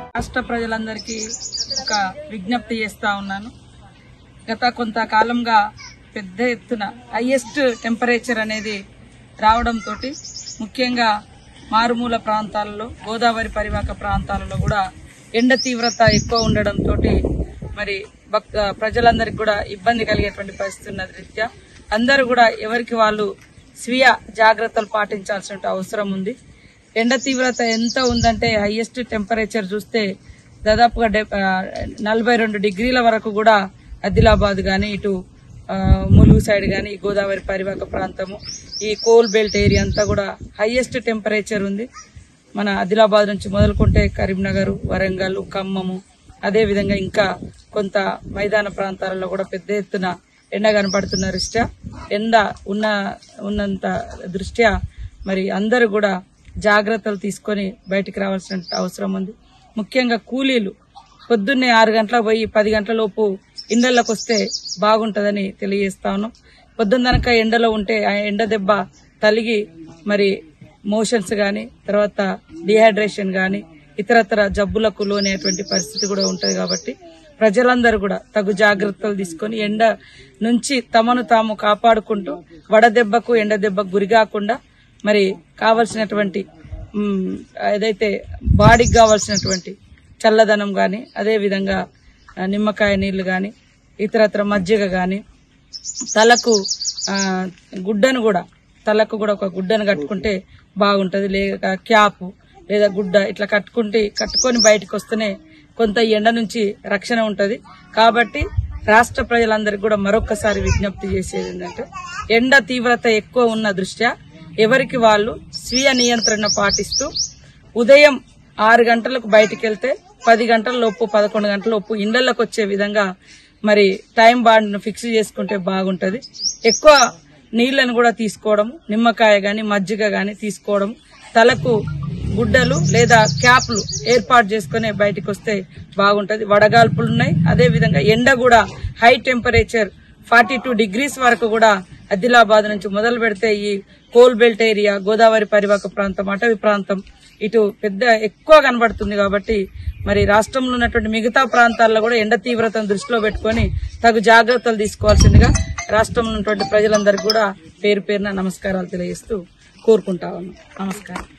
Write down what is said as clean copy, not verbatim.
రాష్ట్ర ప్రజలందరికీ ఒక విజ్ఞప్తి చేస్తా ఉన్నాను. గత కొంతకాలంగా పెద్ద ఎత్తున హైయెస్ట్ టెంపరేచర్ అనేది రావడంతో ముఖ్యంగా మారుమూల ప్రాంతాలలో గోదావరి పరివాహక ప్రాంతాలలో కూడా ఎండ తీవ్రత ఎక్కువ ఉండడంతో మరి ప్రజలందరికీ కూడా ఇబ్బంది కలిగేటువంటి పరిస్థితి ఉన్న రీత్యా అందరూ కూడా ఎవరికి వాళ్ళు స్వీయ జాగ్రత్తలు పాటించాల్సిన అవసరం ఉంది. ఎండ తీవ్రత ఎంత ఉందంటే హైయెస్ట్ టెంపరేచర్ చూస్తే దాదాపుగా 42 డిగ్రీల వరకు కూడా ఆదిలాబాద్ గాని ఇటు ములుగు సైడ్ గాని గోదావరి పరివాహక ప్రాంతము ఈ కోల్ బెల్ట్ ఏరియా అంతా కూడా హైయెస్ట్ టెంపరేచర్ ఉంది. మన ఆదిలాబాద్ నుంచి మొదలుకుంటే కరీంనగర్, వరంగల్, ఖమ్మము అదే విధంగా ఇంకా కొంత మైదాన ప్రాంతాలలో కూడా పెద్ద ఎత్తున ఎండ కనపడుతున్న దృష్ట్యా ఎండ ఉన్నంత దృష్ట్యా మరి అందరూ కూడా జాగ్రత్తలు తీసుకొని బయటికి రావాల్సిన అవసరం ఉంది. ముఖ్యంగా కూలీలు పొద్దున్నే 6 గంటలకు పోయి 10 గంటల లోపు ఇండ్లలోకి వస్తే బాగుంటుందని తెలియజేస్తా ఉన్నాం. పొద్దున్ననక ఎండలో ఉంటే ఆ ఎండ దెబ్బ తలిగి మరి మోషన్స్ గాని తర్వాత డిహైడ్రేషన్ గాని ఇతరతర జబ్బులకు లోనేటువంటి పరిస్థితి కూడా ఉంటది. కాబట్టి ప్రజలందరూ కూడా తగు జాగ్రత్తలు తీసుకొని ఎండ నుంచి తమను తాము కాపాడుకుంటూ వడదెబ్బకు ఎండ దెబ్బకు గురికాకుండా మరి కావలసినటువంటి ఏదైతే బాడీకి కావాల్సినటువంటి చల్లదనం గాని అదే విధంగా నిమ్మకాయ నీళ్లు గాని ఇతరత్ర మజ్జిగ గాని తలకు గుడ్డను కూడా ఒక గుడ్డను కట్టుకుంటే బాగుంటది. లేదా క్యాప్ లేదా గుడ్డ ఇట్లా కట్టుకొని బయటకు వస్తేనే కొంత ఎండ నుంచి రక్షణ ఉంటది. కాబట్టి రాష్ట్ర ప్రజలందరికీ కూడా మరొకసారి విజ్ఞప్తి చేసేది ఏంటంటే ఎండ తీవ్రత ఎక్కువ ఉన్న దృష్ట్యా ఎవరికి వాళ్ళు స్వీయ నియంత్రణ పాటిస్తూ ఉదయం 6 గంటలకు బయటికి వెళ్తే 10 గంటల లోపు 11 గంటల లోపు ఇండ్లలోకి వచ్చే విధంగా మరి టైం బాండ్ను ఫిక్స్ చేసుకుంటే బాగుంటది. ఎక్కువ నీళ్లను కూడా తీసుకోవడం, నిమ్మకాయ గాని మజ్జిగ గాని తీసుకోవడం, తలకు గుడ్డలు లేదా క్యాప్లు ఏర్పాటు చేసుకుని బయటకు వస్తే బాగుంటది. వడగాల్పులున్నాయి. అదే విధంగా ఎండ కూడా హై టెంపరేచర్ 42 డిగ్రీస్ వరకు కూడా ఆదిలాబాద్ నుంచి మొదలు పెడితే ఈ కోల్ బెల్ట్ ఏరియా గోదావరి పరివాహక ప్రాంతం అటవీ ప్రాంతం ఇటు పెద్ద ఎక్కువ కనబడుతుంది. కాబట్టి మరి రాష్ట్రంలో ఉన్నటువంటి మిగతా ప్రాంతాల్లో కూడా ఎండ తీవ్రతను దృష్టిలో పెట్టుకుని తగు జాగ్రత్తలు తీసుకోవాల్సిందిగా రాష్ట్రంలో ఉన్నటువంటి ప్రజలందరికీ కూడా పేరు పేరున నమస్కారాలు తెలియజేస్తూ కోరుకుంటా ఉన్నాం. నమస్కారం.